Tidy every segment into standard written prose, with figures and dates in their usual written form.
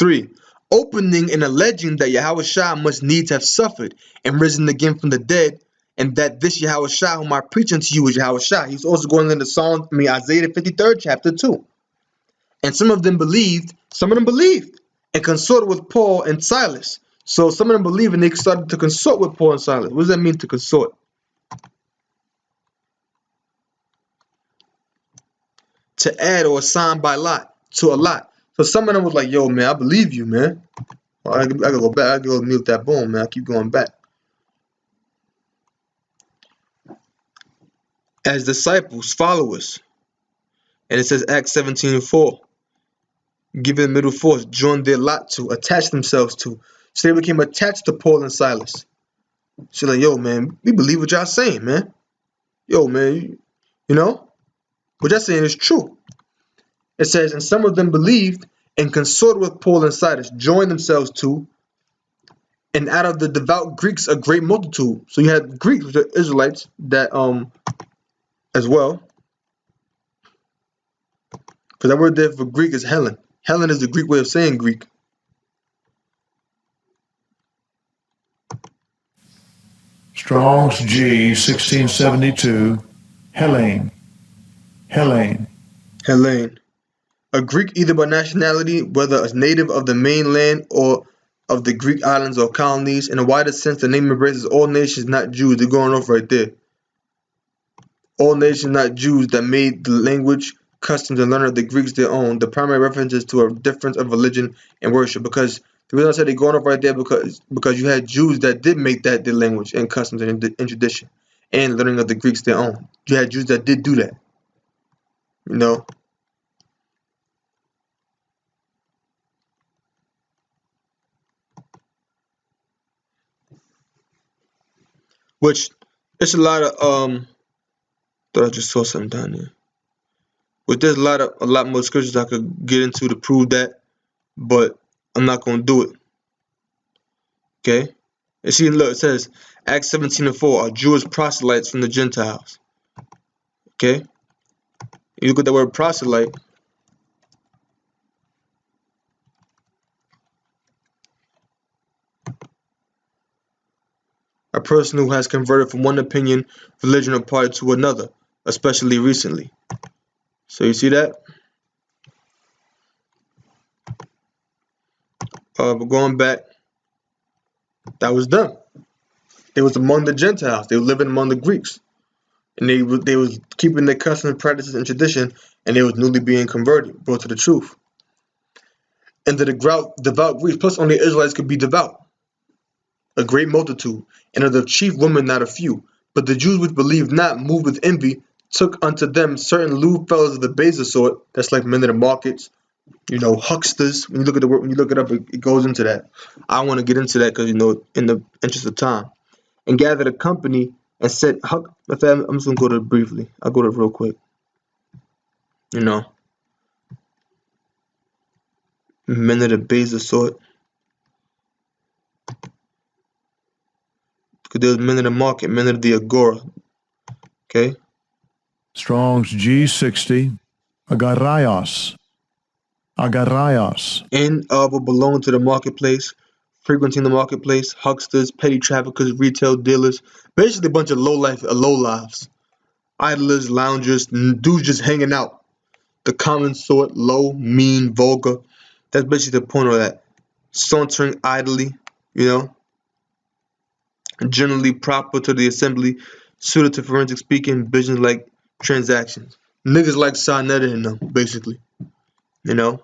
3. Opening and alleging that Yahushua must needs have suffered and risen again from the dead, and that this Yahushua whom I preach unto you is Yahushua. He's also going into Isaiah 53rd chapter 2. And some of them believed, and consorted with Paul and Silas. So some of them believed and they started to consort with Paul and Silas. What does that mean, to consort? To add or assign by lot, to a lot. So some of them was like, yo, man, I believe you, man. I gotta go back. I gotta go mute that bone, man. I keep going back. As disciples, followers. And it says Acts 17:4. Given the middle force, join their lot to, attach themselves to. So they became attached to Paul and Silas. So like, yo, man, we believe what y'all saying, man. Yo, man, you know? What y'all saying is true. It says, and some of them believed and consorted with Paul and Silas, joined themselves to, and out of the devout Greeks a great multitude. So you had Greeks, which are Israelites, that as well. Because that word there for Greek is Helen. Helen is the Greek way of saying Greek. Strong's G 1672. Helene. Helene. Helene. A Greek either by nationality, whether a native of the mainland or of the Greek islands or colonies. In a wider sense, the name embraces all nations, not Jews. They're going off right there. All nations, not Jews, that made the language, customs, and learning of the Greeks their own. The primary reference is to a difference of religion and worship. Because the reason I said they're going off right there because you had Jews that did make that their language and customs and tradition, and learning of the Greeks their own. You had Jews that did do that. You know. Which it's a lot of thought I just saw something down there. But there's a lot more scriptures I could get into to prove that, but I'm not gonna do it. Okay? And see, look, it says Acts 17:4 are Jewish proselytes from the Gentiles. Okay? You look at the word proselyte. A person who has converted from one opinion, religion, or party to another, especially recently. So you see that? But going back, that was them. They was among the Gentiles. They were living among the Greeks. And they was keeping their customs, practices, and tradition, and they was newly being converted, brought to the truth. And the devout Greeks, plus only Israelites could be devout. A great multitude, and of the chief women not a few. But the Jews which believed not, moved with envy, took unto them certain lewd fellows of the baser sort, that's like men of the markets, you know, hucksters. When you look at the word, when you look it up, it goes into that. I don't want to get into that because, you know, in the interest of time. And gathered a company and said, I'm just gonna go to it briefly. I'll go to it real quick. You know, men of the baser sort. Because there was men of the market, men of the agora. Okay. Strong's G60. Agaraios. Agaraios. And of or belong to the marketplace, frequenting the marketplace, hucksters, petty traffickers, retail dealers, basically a bunch of low lives, idlers, loungers, dudes just hanging out. The common sort, low, mean, vulgar. That's basically the point of that. Sauntering idly, you know, generally proper to the assembly, suited to forensic speaking, business like transactions. Niggas like Sarnetta in them, basically, you know.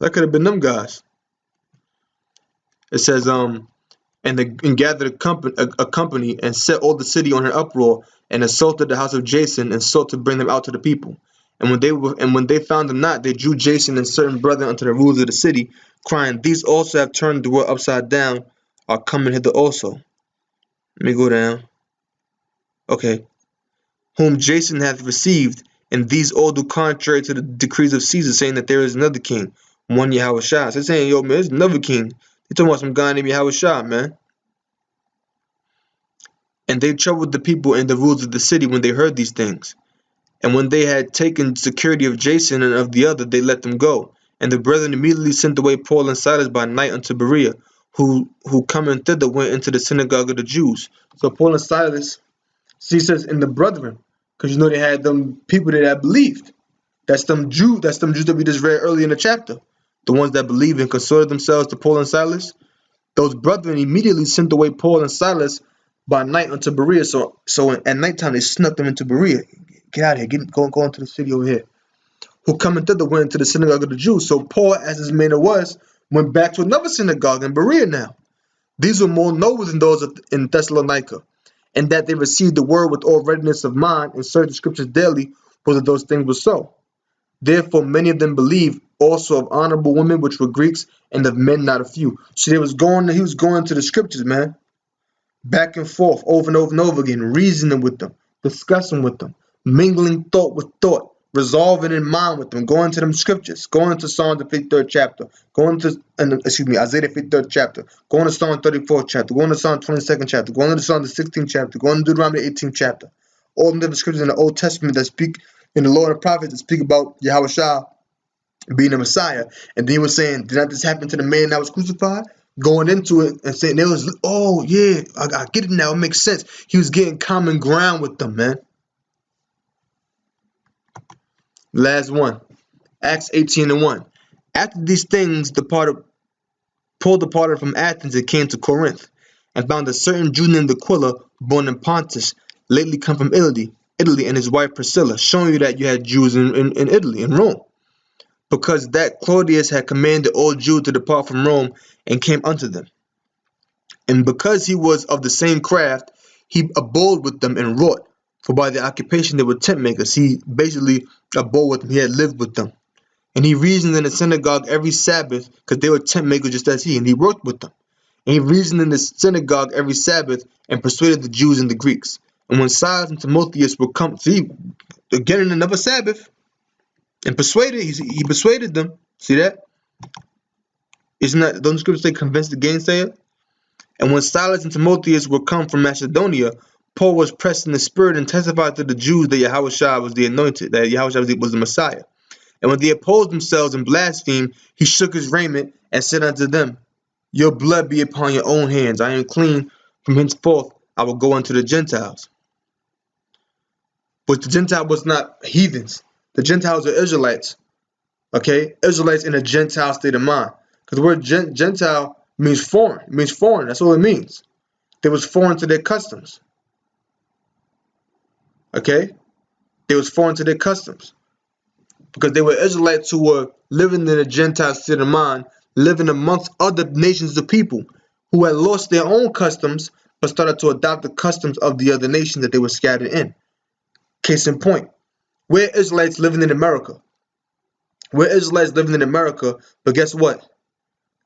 That could have been them guys. It says, and gathered a company and set all the city on an uproar and assaulted the house of Jason and sought to bring them out to the people. And when they found them not, they drew Jason and certain brethren unto the rulers of the city, crying, these also have turned the world upside down, are coming hither also. Let me go down. Okay. Whom Jason hath received, and these all do contrary to the decrees of Caesar, saying that there is another king, one Yahushua. So they're saying, yo, man, there's another king. They're talking about some guy named Yahushua, man. And they troubled the people and the rulers of the city when they heard these things. And when they had taken security of Jason and of the other, they let them go. And the brethren immediately sent away Paul and Silas by night unto Berea, who coming thither went into the synagogue of the Jews. So Paul and Silas, see, says in the brethren, because you know they had them people that believed. That's them Jews that we just read earlier in the chapter. The ones that believed and consorted themselves to Paul and Silas. Those brethren immediately sent away Paul and Silas by night unto Berea. So at nighttime they snuck them into Berea. Get out of here, go into the city over here. Who coming thither went into the synagogue of the Jews. So Paul, as his manner was, went back to another synagogue in Berea now. These were more noble than those in Thessalonica, and that they received the word with all readiness of mind and searched the scriptures daily, whether those things were so. Therefore many of them believed, also of honorable women which were Greeks, and of men not a few. So he was going to the scriptures, man, back and forth, over and over and over again, reasoning with them, discussing with them, mingling thought with thought, resolving in mind with them, going to them scriptures, going to Psalm the 53rd chapter, Isaiah the 53rd chapter, going to Psalm 34th chapter, going to Psalm 22nd chapter, going to Psalm the 16th chapter, going to Deuteronomy 18th chapter. All the different scriptures in the Old Testament that speak in the Lord and prophets that speak about Yahushua being the Messiah. And then he was saying, did not this happen to the man that was crucified? Going into it and saying, oh yeah, I get it now, it makes sense. He was getting common ground with them, man. Last one, Acts 18:1. After these things Paul departed from Athens and came to Corinth, and found a certain Jew named Aquila, born in Pontus, lately come from Italy, and his wife Priscilla, showing you that you had Jews in Italy, in Rome, because that Claudius had commanded all Jews to depart from Rome, and came unto them. And because he was of the same craft, he abode with them and wrought, for by their occupation they were tent makers. He basically abode with them, he had lived with them. And he reasoned in the synagogue every Sabbath, because they were tent makers just as he, and he worked with them. And he reasoned in the synagogue every Sabbath, and persuaded the Jews and the Greeks. And when Silas and Timotheus were come, see, again in another Sabbath, and he persuaded them. See that? Isn't that, don't the scriptures say convinced the gainsayer? And when Silas and Timotheus were come from Macedonia, Paul was pressed in the spirit and testified to the Jews that Yahushua was the anointed, that Yahushua was the Messiah. And when they opposed themselves and blasphemed, he shook his raiment and said unto them, your blood be upon your own hands. I am clean. From henceforth I will go unto the Gentiles. But the Gentile was not heathens. The Gentiles are Israelites. Okay? Israelites in a Gentile state of mind. Because the word Gentile means foreign. It means foreign. That's all it means. They was foreign to their customs. Okay? They was foreign to their customs. Because they were Israelites who were living in a Gentile state of mind, living amongst other nations of people who had lost their own customs, but started to adopt the customs of the other nations that they were scattered in. Case in point, we're Israelites living in America. We're Israelites living in America, but guess what?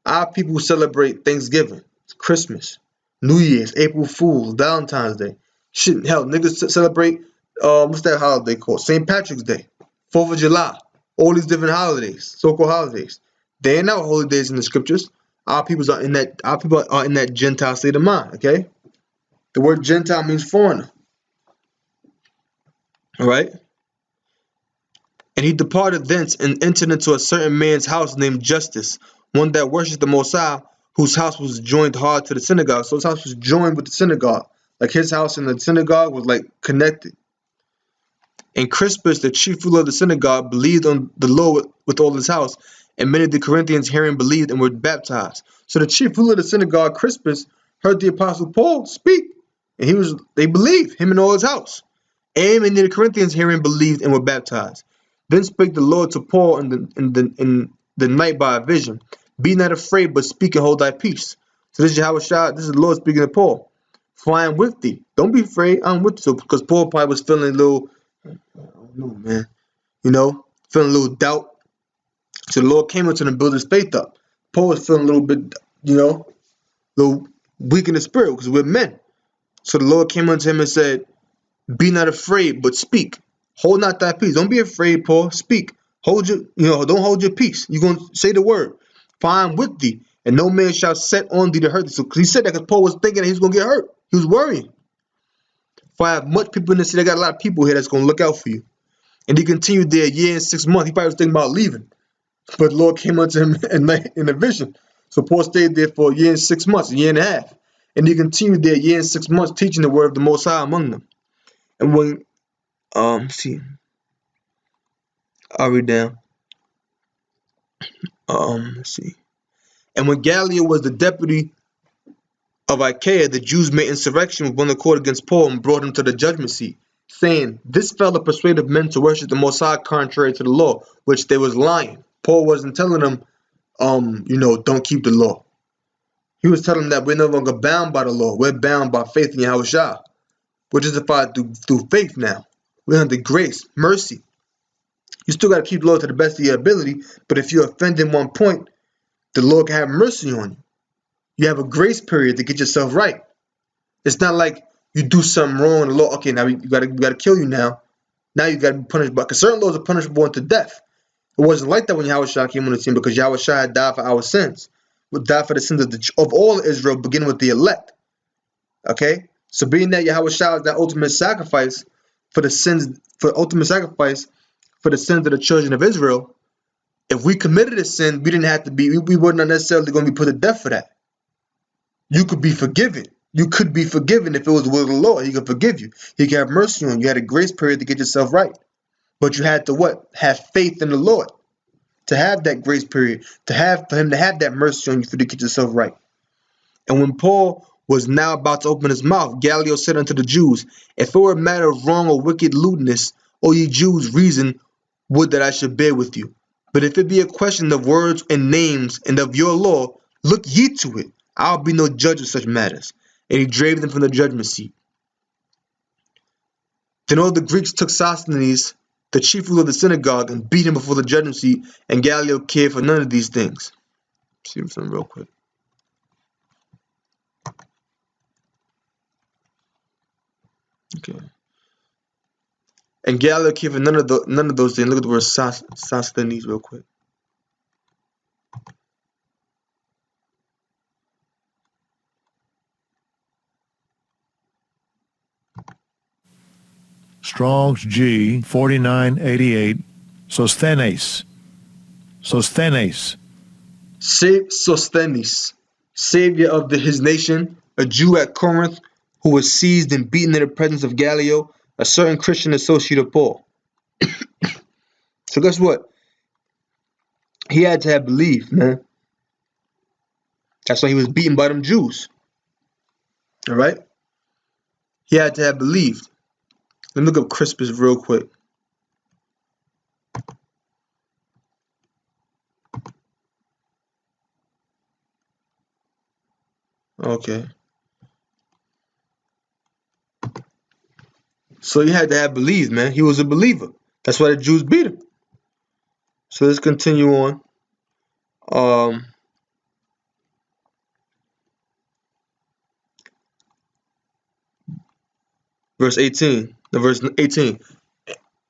Our people celebrate Thanksgiving, Christmas, New Year's, April Fool's, Valentine's Day. Shit, hell, niggas celebrate, what's that holiday called? St. Patrick's Day, 4th of July, all these different holidays, so-called holidays. They ain't not holy days in the scriptures. Our people are in that Gentile state of mind, okay? The word Gentile means foreigner. All right? And he departed thence and entered into a certain man's house named Justus, one that worshipped the Most High, whose house was joined hard to the synagogue. So his house was joined with the synagogue. Like his house and the synagogue was like connected. And Crispus, the chief ruler of the synagogue, believed on the Lord with all his house. And many of the Corinthians hearing believed and were baptized. So the chief ruler of the synagogue, Crispus, heard the apostle Paul speak. And they believed, him and all his house. And many of the Corinthians hearing believed and were baptized. Then spake the Lord to Paul in the night by a vision. Be not afraid, but speak and hold thy peace. So this is Yahushua, this is the Lord speaking to Paul. For I am with thee. Don't be afraid, I'm with you. So, because Paul probably was feeling a little, I don't know, man. Feeling a little doubt. So the Lord came into him to build his faith up. Paul was feeling a little bit, a little weak in the spirit because we're men. So the Lord came unto him and said, be not afraid, but speak. Hold not thy peace. Don't be afraid, Paul. Speak. Don't hold your peace. You're going to say the word. For I am with thee, and no man shall set on thee to hurt thee. So he said that because Paul was thinking that he was going to get hurt. He was worrying. For I have much people in the city. I got a lot of people here that's going to look out for you. And he continued there a year and 6 months. He probably was thinking about leaving. But the Lord came unto him in a vision. So Paul stayed there for a year and 6 months, a year and a half. And he continued there a year and 6 months teaching the word of the Most High among them. And when, see, I'll read down. Let's see. And when Gallio was the deputy of Achaia, the Jews made insurrection with one accord against Paul and brought him to the judgment seat, saying, This fellow persuaded men to worship the Most High contrary to the law, which they was lying. Paul wasn't telling them, don't keep the law. He was telling them that we're no longer bound by the law. We're bound by faith in Yahushua, which is defined through faith now. We're under grace, mercy. You still got to keep the law to the best of your ability, but if you offend in one point, the Lord can have mercy on you. You have a grace period to get yourself right. It's not like you do something wrong and the law, okay, now we gotta kill you now. Now you gotta be punished, because certain laws are punishable unto death. It wasn't like that when Yahushua came on the scene, because Yahushua had died for our sins. Would die for the sins of all Israel, beginning with the elect. Okay? So being that Yahushua is that ultimate sacrifice for the sins of the children of Israel, if we committed a sin, we were not necessarily going to be put to death for that. You could be forgiven. You could be forgiven if it was the will of the Lord. He could forgive you. He could have mercy on you. You had a grace period to get yourself right. But you had to what? Have faith in the Lord. To have that grace period. For him to have that mercy on you to get yourself right. And when Paul was now about to open his mouth, Gallio said unto the Jews, If it were a matter of wrong or wicked lewdness, O ye Jews, reason would that I should bear with you. But if it be a question of words and names and of your law, look ye to it. I'll be no judge of such matters. And he drave them from the judgment seat. Then all the Greeks took Sosthenes, the chief ruler of the synagogue, and beat him before the judgment seat, and Gallio cared for none of these things. See something real quick. Okay. And Gallio cared for none of those things. Look at the word Sosthenes real quick. Strong's G 4988. Sosthenes. Sosthenes. Sosthenes, savior of his nation, a Jew at Corinth who was seized and beaten in the presence of Gallio, a certain Christian associate of Paul. So guess what? He had to have believed, man. That's why he was beaten by them Jews. All right? He had to have believed. Let me look up Crispus real quick. Okay. So he had to have believed, man. He was a believer. That's why the Jews beat him. So let's continue on. Verse 18. Verse 18.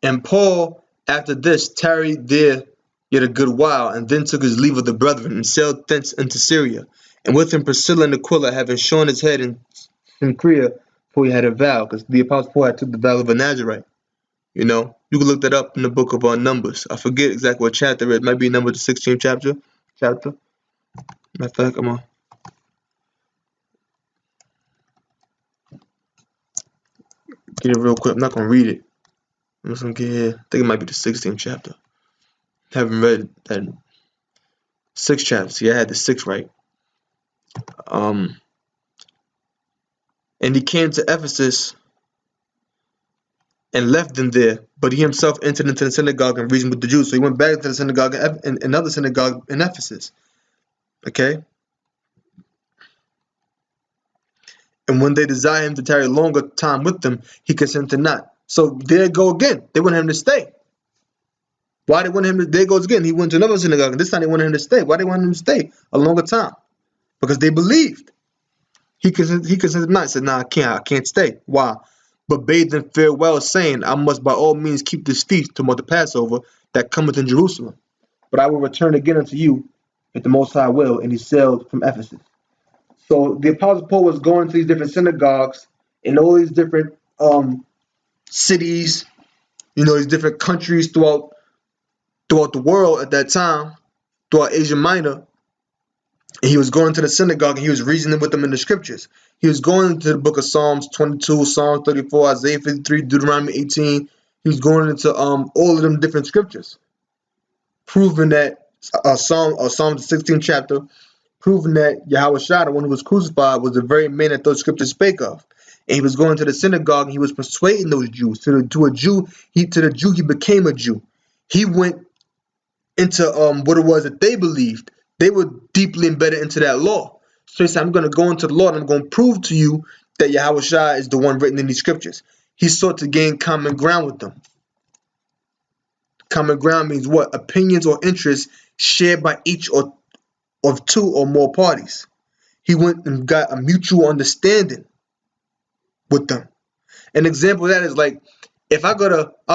And Paul, after this, tarried there yet a good while, and then took his leave of the brethren, and sailed thence into Syria. And with him Priscilla and Aquila, having shorn his head in Cenchrea, for he had a vow, because the Apostle Paul had took the vow of a Nazarite. You know, you can look that up in the book of Numbers. I forget exactly what chapter it might be Numbers the 16th chapter. Matter of fact, I'm gonna get it real quick. I'm not gonna read it. I'm just gonna get here. I think it might be the 16th chapter. Haven't read that 6 chapters. See, I had the 6 right. And he came to Ephesus and left them there, but he himself entered into the synagogue and reasoned with the Jews. So he went back to the synagogue in another synagogue in Ephesus. Okay? And when they desired him to tarry a longer time with them, he consented not. So there go again. They wanted him to stay. Why they wanted him to? There goes again. He went to another synagogue, and this time they wanted him to stay. Why they wanted him to stay a longer time? Because they believed. He consented not. He said, "Nah, I can't stay." Why? But bade them farewell, saying, "I must by all means keep this feast till the Passover that cometh in Jerusalem. But I will return again unto you, if the Most High will." And he sailed from Ephesus. So the Apostle Paul was going to these different synagogues in all these different cities, these different countries throughout the world at that time, throughout Asia Minor, and he was going to the synagogue and he was reasoning with them in the scriptures. He was going to the book of Psalms 22, Psalms 34, Isaiah 53, Deuteronomy 18. He was going into all of them different scriptures, proving that Psalm 16th chapter, proving that Yahweh Shai, the one who was crucified, was the very man that those scriptures spake of. And he was going to the synagogue and he was persuading those Jews. To the Jew he became a Jew. He went into what it was that they believed. They were deeply embedded into that law. So he said, I'm going to go into the law and I'm going to prove to you that Yahweh Shai is the one written in these scriptures. He sought to gain common ground with them. Common ground means what? Opinions or interests shared by each of two or more parties. He went and got a mutual understanding with them. An example of that is like, if I'll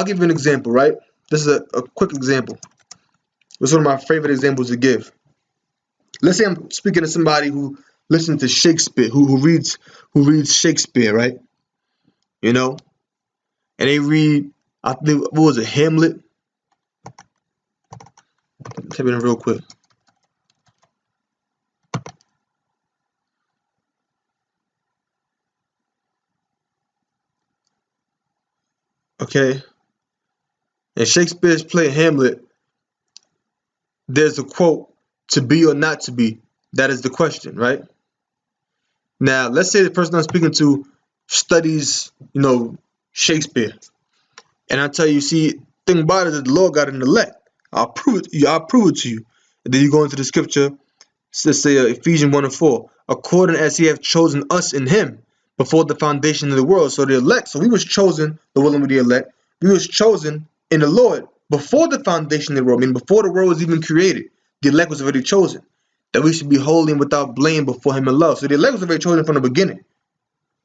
give you an example, right? This is a quick example. This is one of my favorite examples to give. Let's say I'm speaking to somebody who listens to Shakespeare, who reads Shakespeare, right? You know, and they read, I think, what was it, Hamlet? Type it in real quick. Okay. In Shakespeare's play Hamlet, there's a quote, "To be or not to be, that is the question," right? Now, let's say the person I'm speaking to studies, Shakespeare. And I tell you, see, thing about it is the Lord got an elect. I'll prove it. I'll prove it to you. And then you go into the scripture. Let's say Ephesians 1:4. According as He hath chosen us in Him before the foundation of the world. So the elect. So we was chosen. The will of the elect. We was chosen in the Lord before the foundation of the world. I mean, before the world was even created, the elect was already chosen. That we should be holy and without blame before Him in love. So the elect was already chosen from the beginning,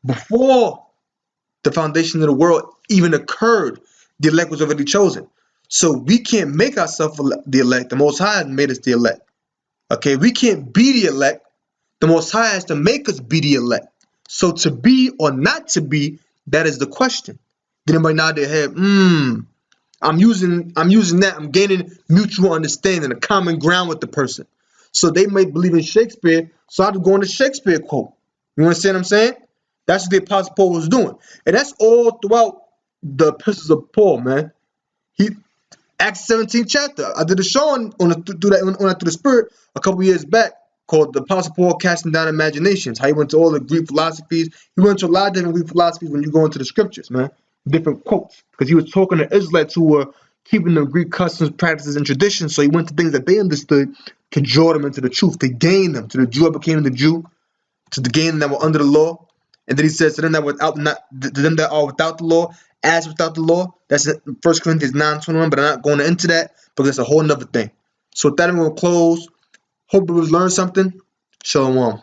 before the foundation of the world even occurred. The elect was already chosen. So we can't make ourselves the elect. The Most High made us the elect. Okay, we can't be the elect. The Most High has to make us be the elect. So to be or not to be, that is the question. Then everybody nod their head. I'm using that. I'm gaining mutual understanding, a common ground with the person. So they may believe in Shakespeare, so I just go into Shakespeare quote. You understand what I'm saying? That's what the Apostle Paul was doing. And that's all throughout the epistles of Paul, man. Acts 17th chapter. I did a show on that through the Spirit a couple years back called The Apostle Paul Casting Down Imaginations. How he went to all the Greek philosophies. He went to a lot of different Greek philosophies when you go into the scriptures, man. Different quotes. Because he was talking to Israelites who were keeping the Greek customs, practices, and traditions. So he went to things that they understood to draw them into the truth, to gain them. To the Jew that became the Jew, to the gain them that were under the law. And then he says to them that are without the law, as without the law. That's 1 Corinthians 9:21, but I'm not going into that because it's a whole nother thing. So with that, I'm going to close. Hope you learned something. Shalom.